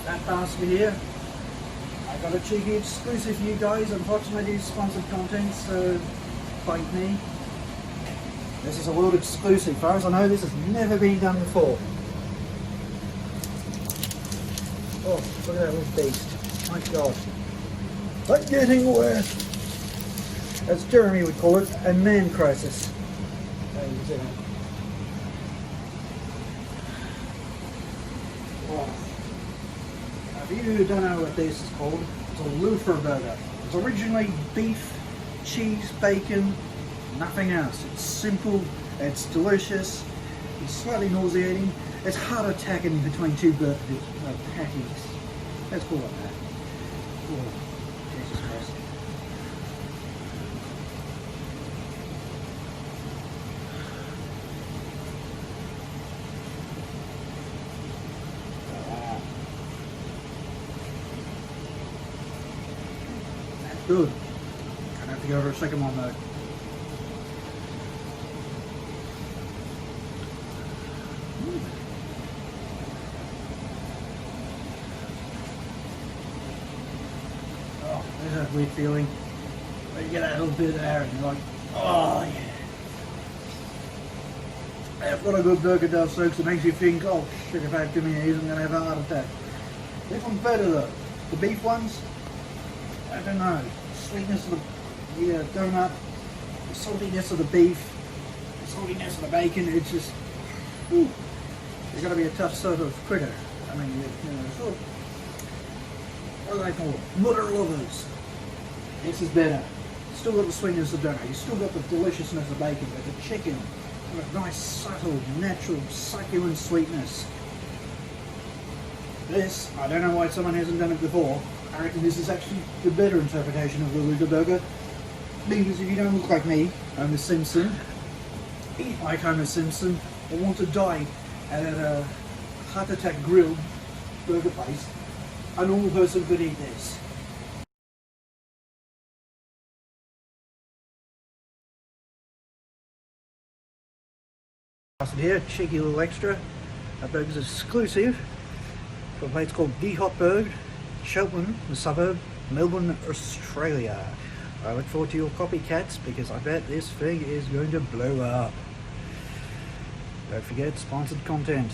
that basket here. I got a cheeky exclusive for you guys. Unfortunately, it's sponsored content, so bite me. This is a world exclusive, as far as I know. This has never been done before. Oh, look at that little beast! My God, but getting worse. As Jeremy would call it, a man crisis. If you don't know what this is called, it's a Luther burger. It's originally beef, cheese, bacon, nothing else. It's simple, it's delicious, it's slightly nauseating. It's heart attacking between two patties. Let's call it that. Oh, Jesus Christ. Good. Gonna have to go for a second one though. Oh, there's that weird feeling. But you get that little bit of air and you're like, oh yeah. I've got a good burger does folks. It makes you think, oh shit, if I have too many of these, I'm gonna have a heart attack. This one's better though. The beef ones, I don't know, sweetness of the donut, the saltiness of the beef, the saltiness of the bacon, it's just, whew, you've got to be a tough sort of critter. I mean, you know, sort of, what do they call it? Mother lovers. This is better. Still got the sweetness of the donut, you still got the deliciousness of bacon, but the chicken, got a nice, subtle, natural, succulent sweetness. This, I don't know why someone hasn't done it before. I reckon this is actually the better interpretation of the Luger burger, because if you don't look like me, Homer Simpson, eat like Homer Simpson, or want to die at a heart attack grilled burger place, a normal person could eat this. Here, cheeky little extra. That burger's exclusive for a place called The Hot Bird, Cheltenham, the suburb, Melbourne, Australia. I look forward to your copycats because I bet this thing is going to blow up. Don't forget, sponsored content.